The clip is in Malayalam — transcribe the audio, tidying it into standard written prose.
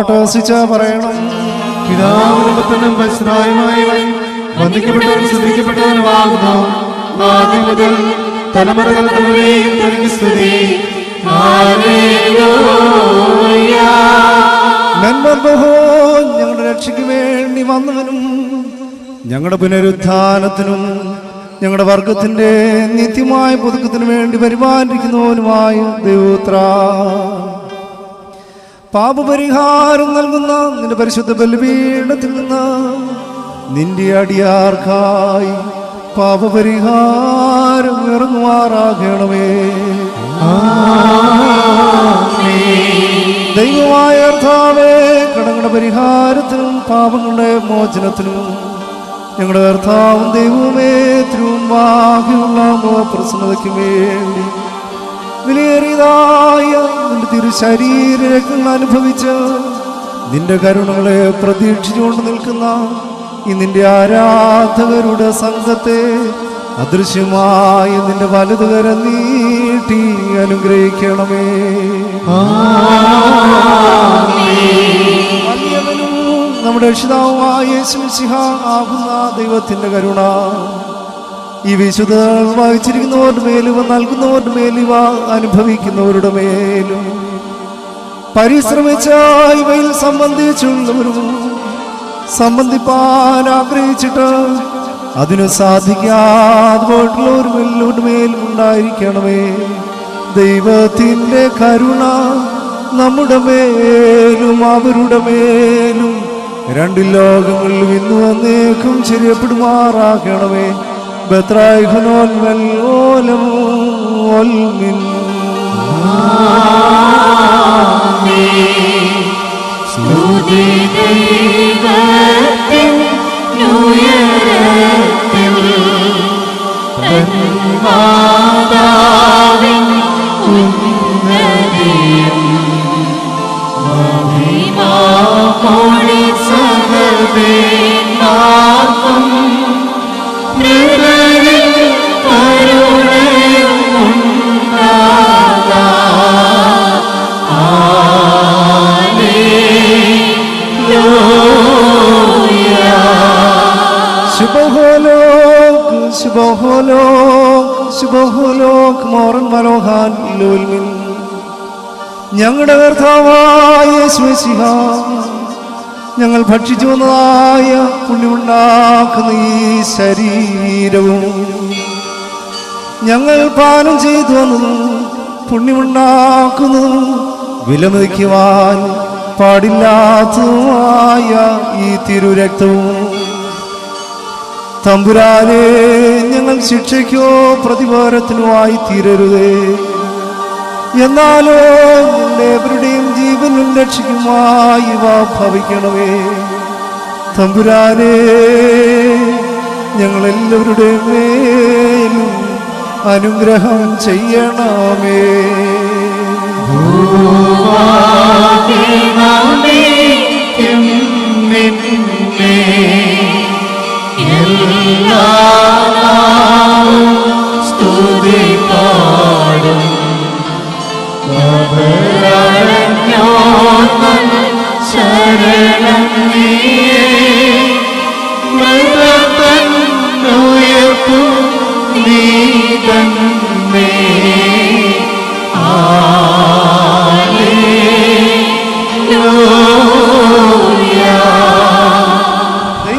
പാട്ട് രസിച്ച പറയണം. പിതാവിനും പുത്രനും പരിശുദ്ധാത്മാവുമായി വന്ദിക്കപ്പെട്ടവനും സ്തുതിക്കപ്പെട്ടവനുമാകുന്നു. ആദ്യം മുതൽ തലമുറകൾ തലമുറയും തനിക്ക് സ്തുതി. ഹല്ലേലൂയ. ഞങ്ങളുടെ രക്ഷയ്ക്ക് വേണ്ടി വന്നവനും ഞങ്ങളുടെ പുനരുത്ഥാനത്തിനും ഞങ്ങളുടെ വർഗത്തിന്റെ നിത്യമായ പുതുക്കത്തിനു വേണ്ടി പരിപാലിക്കുന്നവനുമായ ദൈവോത്ര പാപപരിഹാരം നൽകുന്ന നിന്റെ പരിശുദ്ധ ബലിപീഠത്തിൽ നിന്ന് നിന്റെ അടിയാർക്കായി പാപപരിഹാരം ഇറങ്ങുമാറാകണമേ. ദൈവമായ കർത്താവേ, കടങ്ങളുടെ പരിഹാരത്തിനും പാപങ്ങളുടെ മോചനത്തിനും ഞങ്ങളുടെ കർത്താവും ദൈവവുമേ തിരുമുമ്പാകെയുള്ള പ്രസന്നതയ്ക്കും വേണ്ടി വിലയേറിയതായ നിന്റെ തിരുശരീരങ്ങൾ അനുഭവിച്ച് നിന്റെ കരുണകളെ പ്രതീക്ഷിച്ചുകൊണ്ട് നിൽക്കുന്ന ഈ നിന്റെ ആരാധകരുടെ സംഘത്തെ അദൃശ്യമായ നിന്റെ വലതുകരം നീട്ടി അനുഗ്രഹിക്കണമേ. വലിയവനും നമ്മുടെ രക്ഷിതാവുമായ യേശു മിശിഹ ആകുന്ന ദൈവത്തിന്റെ കരുണ ഈ വിശുദ്ധ വഹിച്ചിരിക്കുന്നവരുടെ മേലും നൽകുന്നവരുടെ മേലും അനുഭവിക്കുന്നവരുടെ മേലും പരിശ്രമിച്ച ഇവയിൽ സംബന്ധിച്ചുള്ളവരും സംബന്ധിപ്പാൻ ആഗ്രഹിച്ചിട്ട് അതിന് സാധിക്കാതെ പോയിട്ടുള്ളവരുടെ മേലും ഉണ്ടായിരിക്കണമേ. ദൈവത്തിൻ്റെ കരുണ നമ്മുടെ മേലും അവരുടെ മേലും രണ്ട് ലോകങ്ങളിലും ഇന്നു വന്നേക്കും ശരിയപ്പെടുമാറാക്കണമേ. ഞങ്ങളുടെ കർത്താവായ യേശു മിശിഹ, ഞങ്ങൾ ഭക്ഷിച്ചു വന്നതായ പുണ്യമുണ്ടാക്കുന്ന ഈ ശരീരവും ഞങ്ങൾ പാനം ചെയ്തു വന്നതും പുണ്യമുണ്ടാക്കുന്നതും വിലമതിക്കുവാൻ പാടില്ലാത്തതുമായ ഈ തിരുരക്തവും തമ്പുരാനെ, ഞങ്ങൾ ശിക്ഷയ്ക്കോ പ്രതികാരത്തിനുമായി തീരരുതേ, എന്നാലോ എവരുടെയും ജീവനും രക്ഷിക്കുമായി ഇവ ഭവിക്കണമേ. തമ്പുരാനെ, ഞങ്ങളെല്ലാവരുടെയും മേലും അനുഗ്രഹം ചെയ്യണമേ.